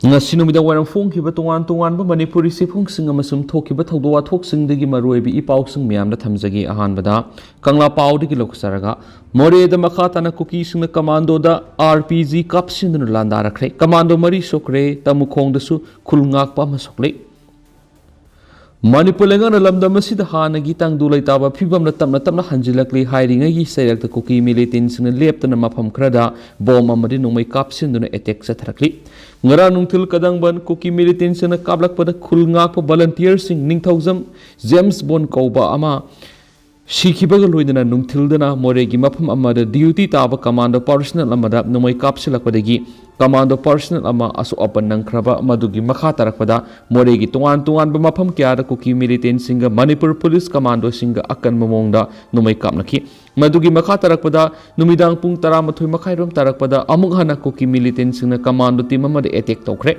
ngasi numida waram phongkiba tongan tonganba manipuri sifungsing amasum thokiba thawdo wathoksingi maroibi ipausing miyamda thamjagi ahanbada kangla paudigi loksaraga Moreh da makha tana kuki singna commando da RPG kapsinduna landarakre commando mari sokre tamukhong dasu khulngak pa masokle Manipur lengan lamdam asida hanagi tangdu laitaba phibamna tamna hanjilakli hairingai sayakta Kuki Militant singna leptana mafam khrada bom amadi nomai kapsinduna attack satharakli ngara nungthil kadangban Kuki Militant singna kablakpada khulngak pa volunteer sing ningthaujam James Bond kauba ama Shikibaga loidana nungthildana Morehgi mafam amada duty taba commando personnel amada nomai kapsilakpadagi commando personnel ama asu open nangkraba madugi makha tarakpada Morehgi tungan ba mafam kyada Kuki Militant singa Manipur police commando singa akan mamongda nomai kapnaki madugi makha tarakpada numidang pung 12 makhai rom tarakpada amuk hana Kuki Militant singa commando team amada attack tokre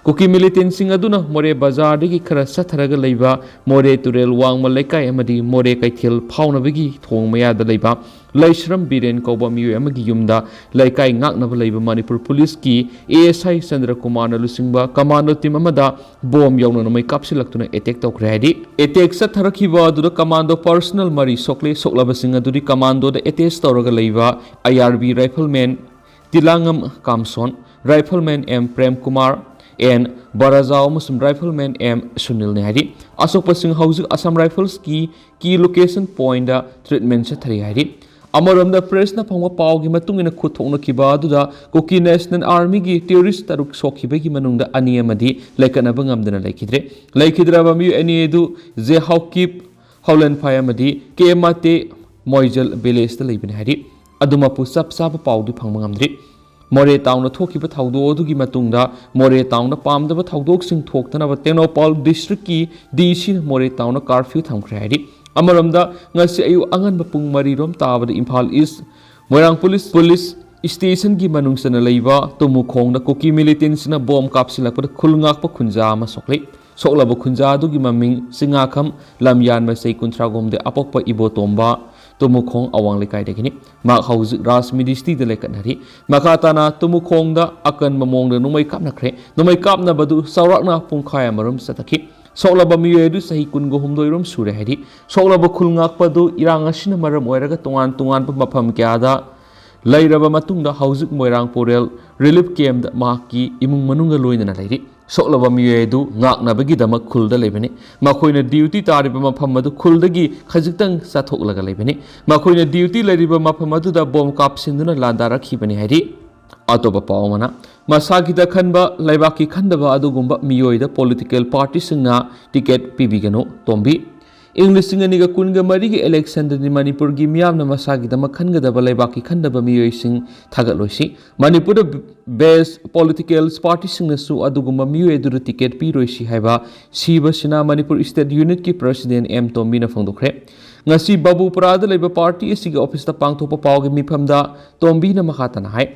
Kuki Militant sing aduna Moreh bazar digi khara satharaga leiba Moreh turel wangma leikai amadi Moreh kaithil phaunabagi thong mayada leiba Laishram Biren kauba miyu amagi yumda laikai ngaknaba leiba Manipur police ki ASI Chandra Kumar na lusingba commando team amada bom yauna nomai kapsilaktuna attack tokre hadi attack satharakhiba aduda commando personnel mari sokle soklaba sing adudi commando da attach tawraga leiba IRB rifleman Tilangam Kamson rifleman M Prem Kumar and Barazao Muslim Rifleman M Sunil Nehari Asok Singh Haojik Assam Rifles ki key location point da treatment sa thari hari Amaram da press na phangwa paw gi matung ina khut thokna kiba aduda Kuki National Army gi terrorist taruk sokhiba gi manungda ani amadi laikana bangamdana laikidra ba mi ani edu je Haojik Holland Fire amadi KMT Moijal village da leibin hari aduma pu sap paw du phangmangamdri Moreh town na thokiba thawdo adugi matungda Moreh town na pamdaba thawdok sing thoktanaba Tenopal district ki DC Moreh town na curfew thamkhre hari amaramda ngasi ayu angan bapung mari rom tabada Imphal East Moirang police station gi manungsana leiba tumukhong na Kuki Militant na bom kapsilakpada khulngak pa khunja ma sokle soklaba khunja adugi maming singakham lamyan ma sei kuntragom de apokpa ibotomba tumukhong awang lekai dekini mak Haojik ras ministry de lekanari makatana tumukhong da akan mamong da numai kapna khre numai kapna badu saurakna pungkhaya marum sataki soklaba miyedu sahi kungo humdoirom sure hedi soklaba khulngak padu irang asina maram oiraga tungan mafam kyada lairaba matungda Haojik Moirang Porel relief camp da maki imung manunga loinana lairi soklaba miyedu ngaknabagi damak khulda leibani makoina duty tariba mafam adu khuldagi khajiktang sathoklaga leibani makoina duty leriba mafam adu da bom kapsinduna landara khibani hairi atoba pawmana masagida khanba laibaki khandaba adugumba miyoida political party singna ticket pibigano tombi English singaniga kunga marigi election da Manipur gi miyamna masagi da makhanga da balai khandaba miyoi sing thagaloisi Manipur da best political party singna su adugumba miyoi du ticket pi roisi haiba siba sina Manipur state unit ki president M Tombi na phangdokre ngasi babu parada leba party asiga office da pangthopa pawgi mifamda Tombi na makhatana hai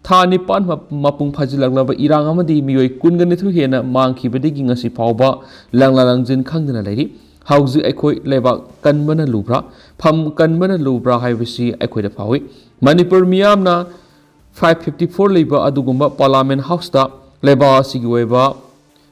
Tha nipan mapung phajilaglaba irang amadi miyoi kunga nithu hena mangkhibadigi ngasi pawba langlalangjin khangdana lairi Haojik aikoi lebak kanbana lubra pham kanbana lubra haibasi aikoi da phawi Manipur miyamna 554 leba adugumba parliament house da leba sigi oiba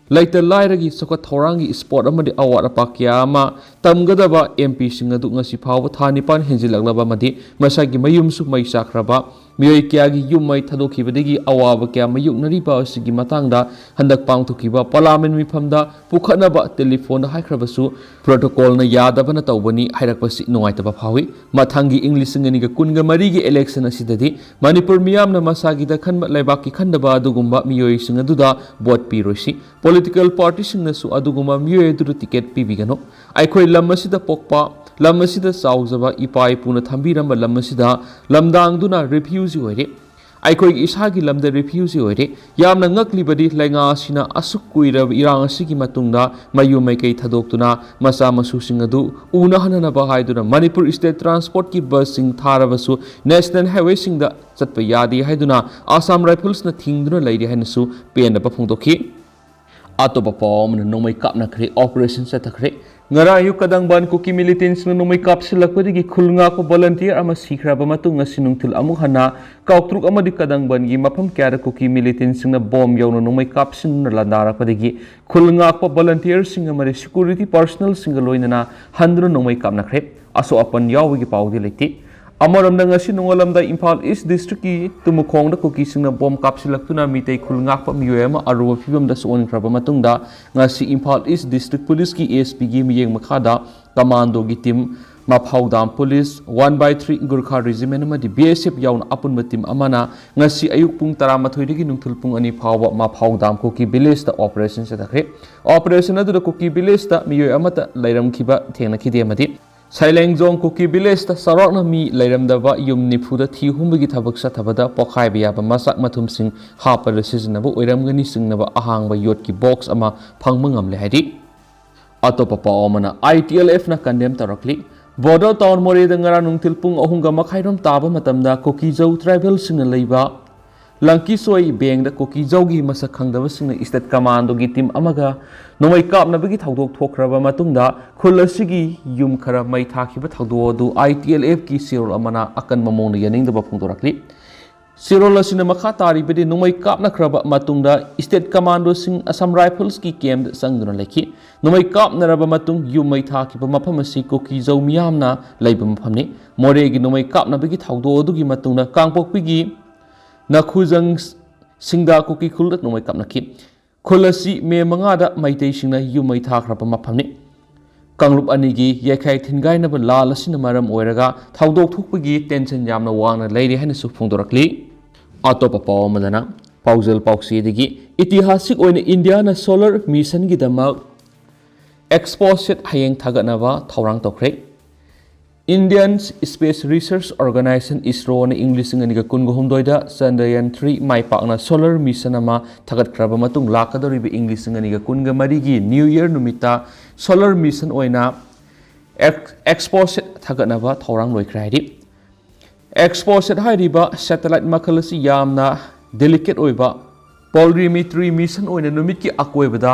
laita lairagi soka thorangi sport amadi award apakya ama tamgadaba MP sing adu ngasi phawa thani pan henjilaglaba madi masagi mayum su mai sakraba miyoi kyagi yumai thadokhibadigi awaba kya mayuknari ba sigi matangda handak pangthukiba parliament mifamda pukhanaba telephone haikhrabasu protocol na yadabana tawbani hairakpasi nongaitaba phawi mathangi English ngani ga kunga mari gi election asidadi Manipur miyamna masagi da khanba laibaki khandaba adugumba miyoi sing aduda vote pirosi political party singnasu adugumba miyoi du ticket pibigano aikhoi lamasida pokpa lamasida saujaba ipai puna thambiramba lamasida lamdangduna refugee hoire aikoi isagi lamda refugee hoire yamna ngaklibadi lainga sina asuk kuira irang asigi matungda mayu maikei thadoktuna masa masu singadu una hanana ba haiduna Manipur state transport ki bus sing tharabasu national highway singda chatpa yadi haiduna Assam Rifles na thingduna leiri hanasu pen ba phungdokhi Atopa pawm na nomay kap na kre operation sa takre ngara yu kadang ban Kuki Militants na nomay kap sila pwede khulnga ko volunteer ama sikra ba matung nga sinungtil amuk hana kautruk ama di kadang ban gi mapam kya Kuki Militants na bom yaw na nomay kap sin na landara pwede khulnga ko volunteer singa mare security personnel singa loy na handro nomay kap na kre aso apan yaw gi pawdi lekti Amaram na nga sinungalam da Impal East District ki tumukhong da Kuki sing na bom kapsilak tu na mitay khulngak pa miyoyama aruwa fibam da suon kraba matung da nga si Impal East District Police ki ASP gi miyeng makada commando gi team Maphaudam Police 1/3 Gurkha Regiment ma di BSF yawn apun team amana nga si ayuk pung 13 gi nungthul pung ani phawa Maphaudam Kuki Village da operation sa takre operation adu da Kuki Village da miyoyama ta lairam khiba thengna khide madi Saileng Zong Kuki Village ta sarok na mi lairam daba yum nipu da thi humbagi thabak sa thabada pokhai biya ba masak mathum sing hapa resizna bu oiram gani sing na ba ahang ba yot ki box ama phangmangam le haidi atopa pa omana ITLF na condemn tarakli border town Moreh da ngara nungtil pung ahunga makhairom taba matamda Kuki Jau tribal sing na leiba Langki soi beng da Kuki Jau gi masak khangdaba sing na state commando gi team amaga nomai kap na bagi thaudok thokraba matungda khulasigi yum khara mai thakhiba thaudo du ITLF ki sirol amana akan mamong yaning da phungdorakli sirol asina makha tari bedi nomai kap na khraba matungda state commando sing Assam Rifles ki camp sangduna lekhi nomai kap na raba matung yum mai thakhiba mafam asi Kuki Jau miyamna leiba mafamni Moreh gi nomai kap na bagi thaudo du gi matungda kangpokpi gi Nakhujang singga Kuki khuldat nomai kap nakhi khulasi me mangada maitai singna yumai thakrapa mafamni kanglup anigi yekhai thingai na ba lal asina maram oiraga thaudok thukpagi tension yamna wangna leiri hana su phungdorakli atopa pawmadana paujal pausi digi itihasik oina India na solar mission gi damak exposit hayeng thagatnaba thaurang tokre Indian Space Research Organization ISRO na English nga niga kun gohumdoi da Chandrayaan 3 mai pakna solar mission ama thagat kraba matung lakadori be English nga niga kun ga marigi New Year numita solar mission oina exposit thagatna ba thorang loi krai exposit hairiba satellite makhalasi yamna delicate oiba polarimetry mission oina numit ki akoibada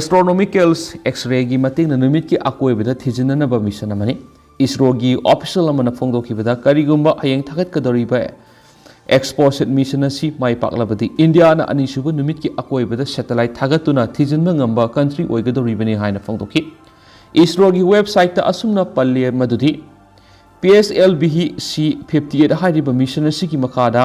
astronomicals x-ray gi mating na numit ki akoibada thijinana ba mission amani ISRO gi official amana phongdokhibada karigumba hayeng thagat kadoriba exposit mission asi mai paklabadi India na anisuba numit ki akoibada satellite thagatuna thijinba ngamba country oigadoribani haina phongdokhi ISRO gi website ta asumna palle madudi PSLV-C 58 hariba mission asi ki makada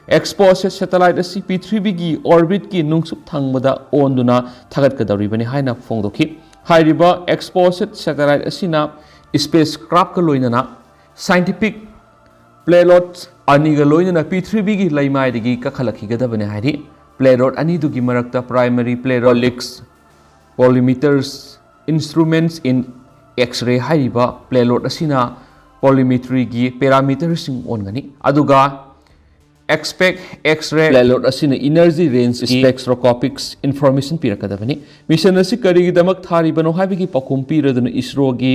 exposit satellite asi P3B gi orbit ki nungsup thangmada onduna thagat kadoribani haina phongdokhi hariba exposit satellite asina spacecraft ka loinana scientific payload ani ga loinana P3B gi laimai digi ka khalakhi gadabane hari payload ani dugi marakta primary payload polarimeters instruments in x-ray hariba payload asina polarimetry gi parameters sing ongani aduga expect x-ray payload asina energy range spectroscopics information pirakadabani mission asi kari gi damak thari bano habigi pakum piraduna ISRO gi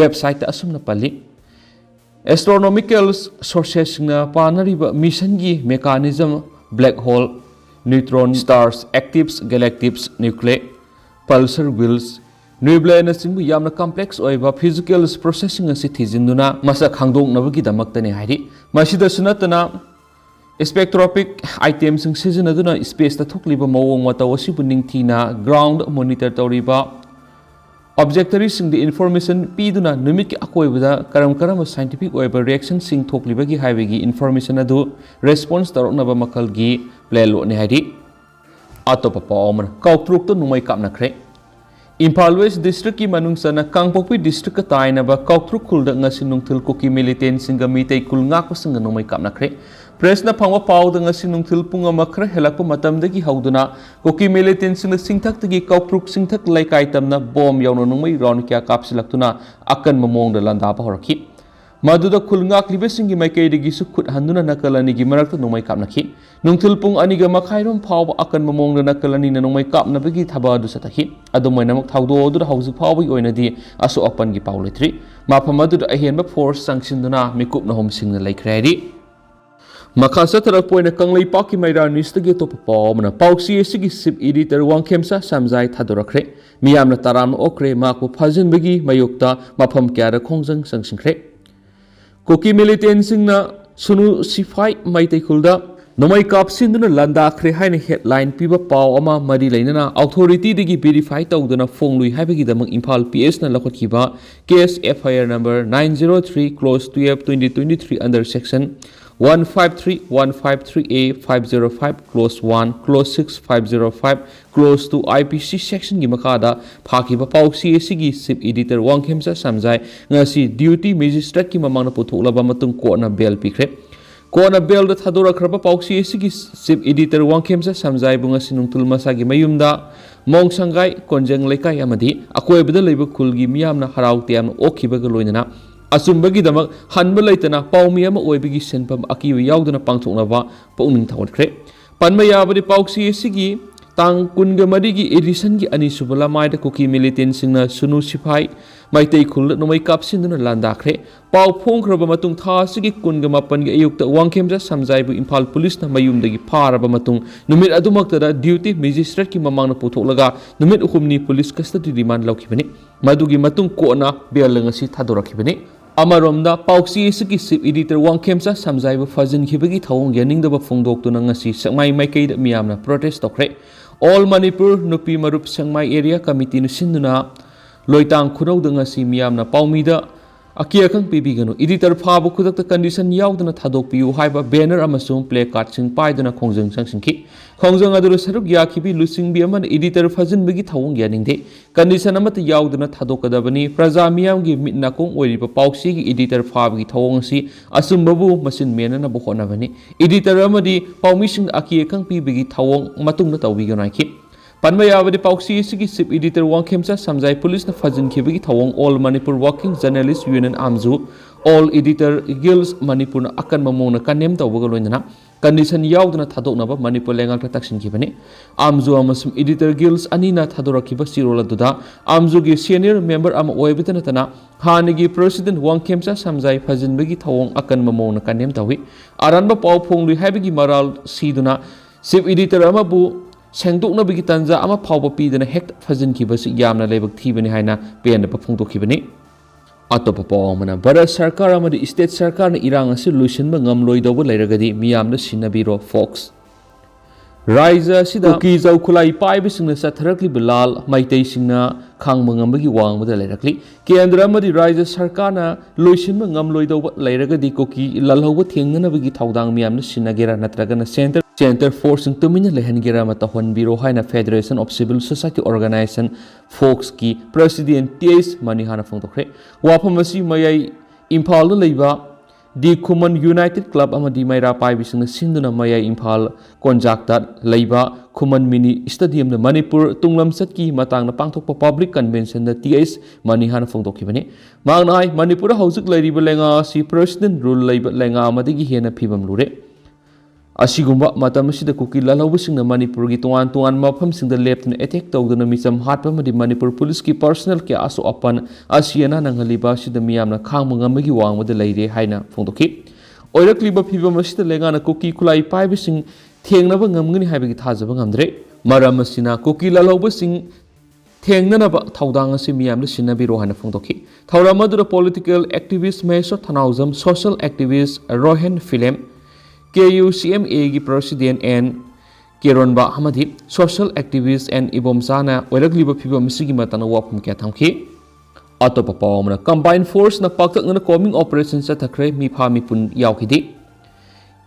website ta asumna pali astronomical sources na panariba mission gi mechanism black hole neutron stars actives galactics nuclei pulsar wheels nebula na singbu yamna complex oiba physical processing asi thijinduna masa khangdong nabagi damak tani hairi masida sunatana spectroscopic items sing sizinaduna space ta thukliba mawong mata wasibu ningthina ground monitor tawriba objectory sing the information piduna numit ki akoibada karam scientific oiba reaction sing thokliba gi haibegi information adu response taroknaba makal gi playlo ne haidi atopa pawman kautruk to numai kapna khre Impal West District ki manungsana Kangpokpi District ka taina ba kautruk khulda ngasi nungthil Kuki Militant singa mitay kulngak pa singa numai kapna khre press na phangwa pawda ngasi nungthil punga makhra helakpa matamdagi hauduna Kuki Militant singa singthak tagi kautruk singthak laikai tamna bom yawna nungmai round kya kapsilaktuna akan mamong da landa ba horakhi maduda khulngak libe singi maikai digi su khut handuna nakalani gi marakta numai kapna khi nungthil pung aniga makhairom phawba akan mamong da nakalani na numai kapna bagi thaba du satakhi adumai namak thaudo du hauzu phawbi oina di asu open gi pawletri mafam adu ahenba force sanction duna mikup na hom singna laikrari Maka satarappoina kanglei paki maira nistagi topa pawmana pauksi esigi sip editor wangkhemsa samjai thadorakre miyamna taram okre makpu phajinbagi mayokta mafam kyara khongjang sangsingkhre Kuki Militant singna sunu sifai maitai khulda nomai kapsinduna landakre haina headline piba paw ama mari leinana authority digi verify tawduna fonglui haibagi damang Imphal PS na lakhotkiba case FIR number 903 close 12 2023 under section 153 153A 505 close 1 close 6 505 close to IPC section gi makada phakiba pausi esigi sip editor wangkhemsa samjai ngasi duty magistrate ki mamangna putholaba matung ko na bail pikre Kona bel da thadora khraba pauksi esigi sip editor wangkhemsa samjai bunga sinungtul masagi mayumda mong sangai konjeng lekai amadi akoi beda leiba khulgi miyamna haraute am okhibaga loinana asumba damak hanba leitana paumi ama oibigi senpam akiwi yaudana pangthoknaba pauning thawatkhre panma yabadi pauksi esigi tang kunga marigi edition gi ani subala maida Kuki Militant singna sunu siphai maitei khul nomai kapsinduna landakhre pau phongkhraba matung tha sigi kunga mapan gi ayukta wangkhemja samjaibu Imphal police na mayumdagi pharaba matung numit adumakta duty magistrate ki mamangna putholaga numit uhumni police custody demand laukhibani madugi matung kona belangasi thadorakhibani Amaromda pauksi esigi sip editor wangkhemsa samjaibu fajinkhibagi thawong yaningdaba phongdoktuna ngasi sakmai maikeida miyamna protest tokre All Manipur Nupi Marup Sangmai Area Committee Nusinduna Loitang Khunauda ngasi miyamna paumida akiakang pibiganu editor phabu khudakta condition yaudana thadokpiu haiba banner amasung placard sing paidana khongjang sangsingki khongjang aduru saruk yakhibi lusingbi aman editor fajinbagi thawong yaningde condition amata yaudana thadokadabani praja miyamgi mitnakong oiriba pausi gi editor phabgi thawong si asumbabu masin menana bu honabani editor amadi paumising akiakang pibigi thawong matungna tawbiganaki Panma yabadi pauksi esigi sip editor wangkhemsa samjai police na fajinkhibagi thawong All Manipur Working Journalist Union Amju All Editor Guilds Manipur na akan mamona kanem tawbaga loinana condition yaudana thadoknaba Manipur lengal taksinkhibani Amju amasum Editor Guilds anina thadorakhiba sirola duda Amju gi senior member ama oibitana tana hanigi president wangkhemsa samjai fajinbagi thawong akan mamona kanem tawi aranba paw phonglui haibagi maral siduna sip editor amabu Sengdokna bigi tanja ama phawba pidana hek fajinkhibasi yamna lebak thibani haina pen pa phongdokhibani atopa pawmana Bharat Sarkar amadi state sarkar na irang asi luisinba ngamloidoba leiragadi miyamna sinabiro Fox Raija sida Kuki jau khulai paibisingna satharakli bilal maitai singna khangma ngambagi wangmada leirakli kendra amadi Raija Sarkar na luisinba ngamloidoba leiragadi Kuki lalhauba thengnanabagi thaudang miyamna sinagera natragana Center Forcing Tumina Lehengera Matahon Biro Haina Federation of Civil Society Organization Fox ki President T.S. Manihana Fongtokre Wapamasi Mayai Imphal Leiba Di Kuman United Club Amadi Maira Paibising Sinduna Mayai Imphal Konjaktat Leiba Kuman Mini Stadium the Manipur Tunglam Satki Matang na Pangthokpa Public Convention the T.S. Manihana Fongtokibani Magnai Manipur Haojik Leiba Lenga si President Rule Leiba Lenga Amadigi Hena Pibam Lure Asigumba matamsida Kuki lalawbisingna Manipur gi tuan mafamsingda leptuna attack tawduna micham hatpa madi Manipur police ki personnel ke aso apan asiana nanghaliba sida miyamna khangma ngamagi wangmada leire haina phongdokhi oirakliba phibam asida lengana Kuki khulai paibising thengnaba ngamngani haibagi thajaba ngamdre maram asina Kuki lalawbising thengnanaba thaudang asi miyamna sinabiro haina phongdokhi thauramadu political activist Meso Thanaujam social activist Rohan Philem KUCMA gi President and Keronba Hamadi social activist and Ibomsana Weragliba Pibam Sigi Matana Wapum Katamki Atopa Pawmana combined force na paktakna combing operations sa takre mipha mipun yaukidi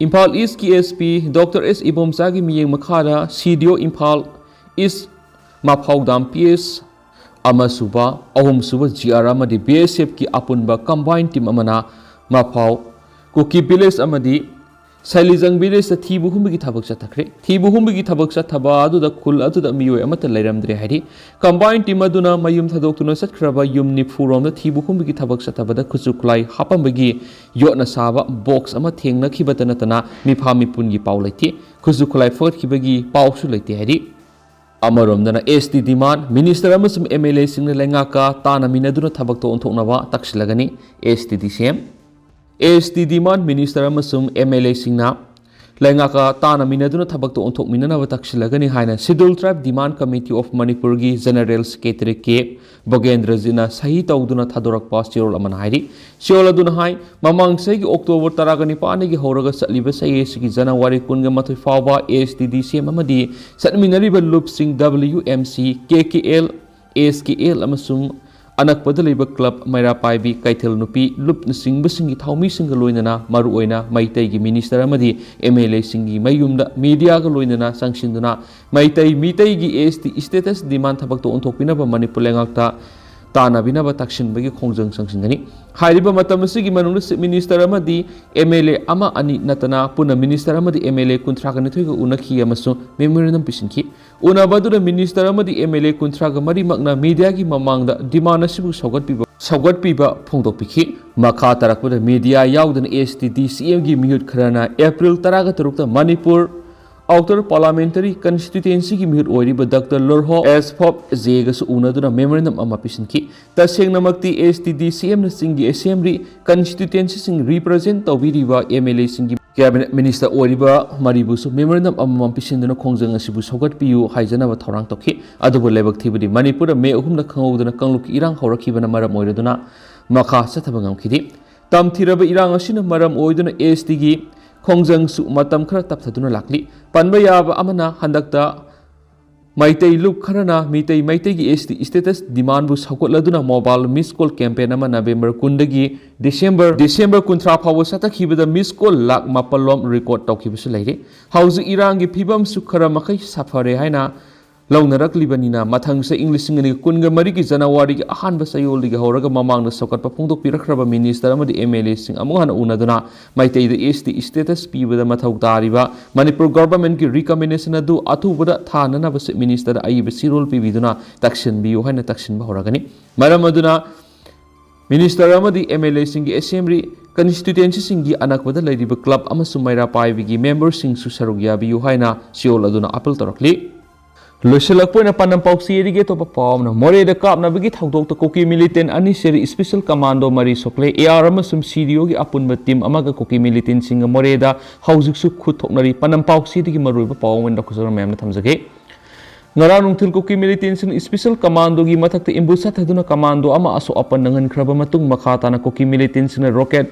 Imphal East KSP Dr. S Ibomsagi miyeng makhara CDO Imphal East Maphaudam PS Amasuba Ahumsuba GR Amadi BSF ki Apunba combined team amana Maphau Kuki Village Amadi Sailizang village sa thibu humbigi thabak sa thakre thibu humbigi thabak sa thaba adu da khul adu da miyoi amata leiramdre hari combined team aduna mayum thadoktuna satkraba yum ni furom da thibu humbigi thabak sa thabada khuchuklai hapambagi yotna saba box ama thengna khibatana tana mipha mipun gi paulati khuchuklai fot khibagi pausu leite hari amaromdana ST demand minister amasum MLA singna lenga ka tana minaduna thabak to onthoknawa taksilagani ST DCM ST demand minister amasum MLA singna Lengaka Tana Minaduna Tabak to Ontok Minana Takshilagani Haina, Sidul Tribe Demand Committee of Manipurgi, General Secretary Cape, Bogendra Zina, Sahita Uduna Tadorak Pastor Amanhairi, Siola Dunahai, Mamang Segi October Taragani Panigi Horagas Libasayesi, Janawari Kunga Matufava, ASTDC Mamadi, Satminariba Loop Sing WMC, KKL, ASKL Amasung. Anak padaliba club Maira Paibi Kaitel Nupi Lup Singba Singi Taumi Singaloinana Maruoina Maitai Minister Amadi MLA Singi Mayumda Media Galoinana Sanctionuna Maitai Mitai gi ST status demand tabak to ontopina ba Manipulengakta Tana Binaba Takshin Bagi Kongjang Sanctionani Hariba Matamasi Manus Minister Amadi MLA Ama Ani Natana Puna Minister Amadi MLA Kuntraganitui Unaki Amaso Memorandum Pishinki Una Badura Minister Amadi MLA Kuntraga Mari Magna Media Gi Mamanga Dimana Sibu Sagat Piba Pongdo Piki Maka Tarakpada Media Yaudan STD CMG Mute Krana April Taraga Turukta Manipur Outer Parliamentary Constituency ki mihut oiriba Dr. Lorho S. Pop Zegas unaduna memorandum ama pisinki taseng namakti STD CM na singi assembly constituency sing represent tawiriba MLA singi cabinet minister oiriba maribusu memorandum ama pisinduna khongjang asibu sogat piu haijana thorang tokhi adubu lebak thibudi Manipur me uhumna khanguduna kangluk irang horakibana maram oiraduna makha sathabangam khidi tamthiraba irang asina maram oiduna STD gi Kongjang su matam khara tapthaduna lakli panba yaba amana handakta Maitai loop kharana Maitai gi ST status demand bu sakotladuna mobile miss call campaign ama November kundagi December kuntra phawa satakhibada miss call lak mapalom record tawkhibusu leire hauzu irang gi phibam su khara makai safare haina Launaraklibanina Mathangsa English Singing Kunga Mariki Janawari Ahan Basayoli Horaga Mamang the Sokat Papunto Pirakraba Minister Amadi MLA Sing Amuhan Unaduna Maite the ST status P with the Mathautariba Manipur government ki recommendation adu Atu Buda Thana Basit Minister Aib Sirul Pibiduna Takshin Biohana Takshin Bahoragani Maramaduna Minister Amadi MLA Singi Assembly Constituency Singi Anakwada Lady Club Amasumaira Paivigi members Sing Susarugya Biohana Sioladuna Apple Torokli Lushilakpuna Panampauxi Erige to perform Moreh the Cup Navigate Haojik to Kuki Militant and Sire Special Commando Mari Sople AR CDO Apunba team Amaga Kuki Militant Singa Moreh da Haojik su khut thoknari Panampauxi the Maruba Paw and Doctor Mam Tamzake Ngaranung til Kuki Militant Special Commando gi matak te imbusat haduna commando ama aso apan nangan kraba matung makata na Kuki Militant rocket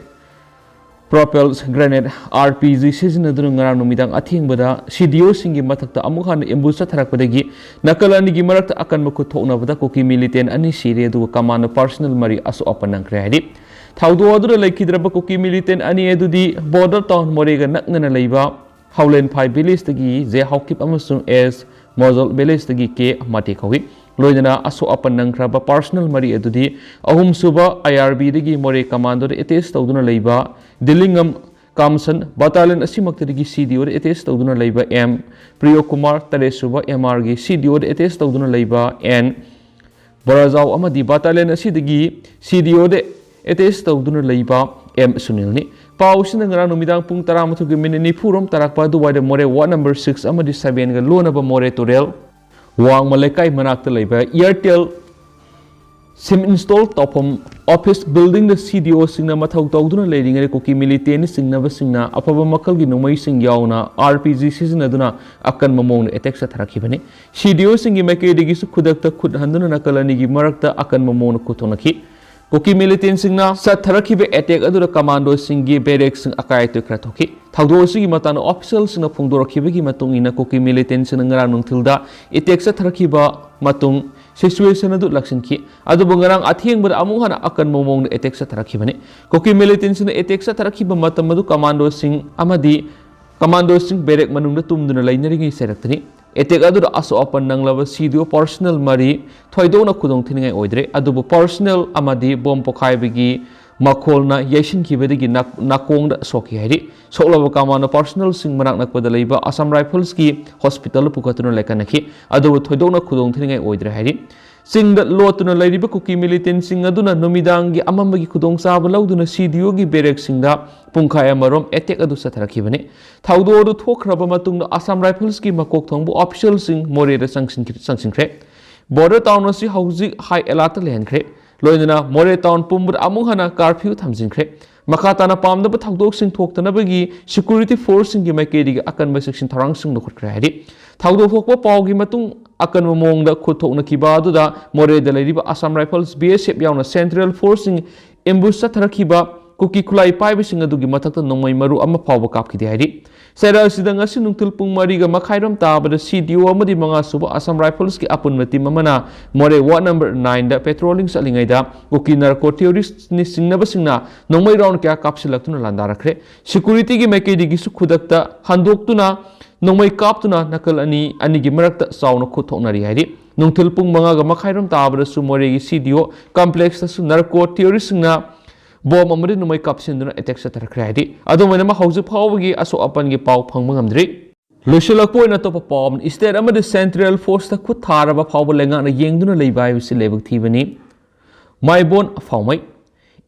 propelled grenade RPG sizinaduna ngarang numidang athingbada CDO singi mathakta amukhan embusa tharakpadagi nakalani gi marakta akan makut thoknabada Kuki Militant ani Sire du command personal mari aso apanang kredi thaudo adura laikhidraba Kuki Militant ani edudi border town Morega naknana leiba Howland 5 village tagi je hawkip amasung S Mozol village tagi ke mati khawi loidana aso apanang kraba personal mari edudi ahum suba IRB dagi Moreh commando etes tawduna leiba Dilingam Kamsan Battalion Asimaktagi CDO etes tawduna leiba M Priyo Kumar Taresuba MR gi CDO etes tawduna leiba N Borazau amadi Battalion asidagi CDO etes tawduna leiba M Sunilni Pausina ngarang numidang pung 13 minit ni purom tarakpa duwaida Moreh Ward number 6 amadi 7 ga lonaba Moreh Turel Wang Malekai Manakta Leiba Airtel SIM install topom office building the CDO singna mathau tawduna leading a Kuki Militant singna basingna apaba makal gi numai sing yauna RPG sizinaduna akan mamon attack sa tharakibane CDO singi makedigi su khudakta khud handuna nakalani gi marakta akan mamon kutonaki Kuki Militant singna sa tharakibe attack adura commando singi barrack sing akai to kratoki thaudo sigi matana official singna phongdorakibagi matungina Kuki Militant singna ngarang nungthilda attack sa tharakiba matung situation adu laksinki adu bangarang atheng bada amuhana akan momong attack sa tharakhibane Kuki Militant sina attack sa tharakhiba matam adu commando sing barrack manungda tumduna lainaringi seraktani attack adu aso apan nanglaba CDO personal mari thoidona khudong thiningai oidre adu personal amadi bomb pokhaibigi makolna yashin kibadigi nakongda soki hairi soklaba commando personal sing manak nakpada leiba Assam Rifles ki hospital pukatuna lekanaki adu thoidona khudong thiningai oidre hairi singda lotuna leiriba Kuki Militant sing aduna nomidangi amambagi khudong saba lauduna CDO gi barrack singda pungkhaya marom attack adu satharakibane thaudo adu thokraba matungda Assam Rifles ki makok thongbu official sing Moreh da sangsinkhre border town asi Haojik high alert lehankre loinana Moreh town pumbur amuhana curfew thamjingkhre Makha tana pamdaba thakdok thoktanabagi security force singi maikedi akanba section tharang sing lokhrä hadi thakdok thokpa pawgi matung akanba mongda khut thoknakiba aduda Moreh da leiriba Assam Rifles BSF yauna Central Force sing ambush tharakiba Kuki Khulai paiba sing adugi mathakta nongmai maru ama phawba kapkidi hadi Sire sida ngasi nungtil pung mariga makhairam tabada CDO amadi manga suba Assam Rifles ki apunba team amana Moreh ward number 9 da patrolling salingaida Kuki narco terrorist ni singnaba singna nongmai round kya kapsilaktuna landarakre security gi maikedi gi sukudakta handoktuna nongmai kaptuna nakal ani gi marakta sauna khut thoknari haidi nungtil pung manga ga makhairam tabada su Moreh gi CDO complex ta su narco terrorist singna bom amadi nongmai kapsinduna attack sa tarakre haidi adumana ma Haojik phawgi aso apan gi paw phangma ngamdri loisilakpo na to pom state amadi central force ta khut tharaba phawba lenga na yengduna leibai bisi lebak thibani maibon phawmai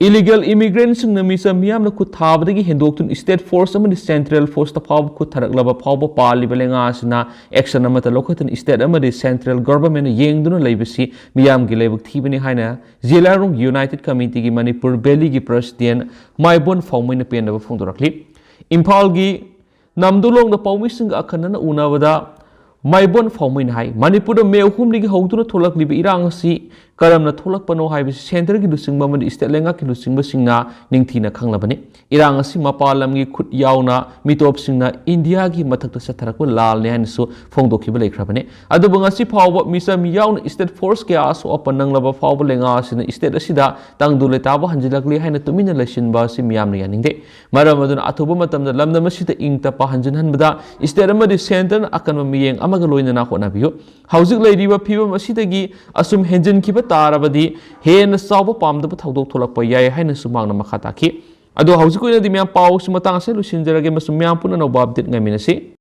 illegal immigrants sing namisa miyam na khut thabadagi hendoktun state force amadi central force ta phawba khut tharaklaba phawba pali balenga asna action amata lokhatun state amadi central government yengduna leibasi miyam gi lebak thibani haina Zilarung United Committee gi Manipur Valley gi president maibon phawmai na pen da phongdorakli Imphal gi namdulong da pawmi sing akhanna unawada maibon phawmai na hai Manipur da mehum ni gi hawtuna tholakli bi irang si karamna tholakpano hai bi center gi lusingba mani state lenga ki lusingba singna ningthina khanglabani irang asi mapalam gi khut yauna mitop singna India gi mathakta satharakwa lal ne hansu phongdokhiba lekhrabani adubanga si phawba misa mi yauna state force ke aso apananglaba phawba lenga asina state asida tangdule taba hanjilakli haina tumina lesinba si miyam ne yaningde maram aduna athuba matamda lamna masida ingta pa hanjin hanbada state amadi center akanma miyeng amaga loina na khona biyo Haojik leiriba phibam asidagi asum henjin kiba tarabadi hen sawba pamdaba thawdok tholakpa yai haina sumangna makha takhi ado Haojik oina di miyam paw sumatang se lusinjarage masum miyam puna no update ngaminasi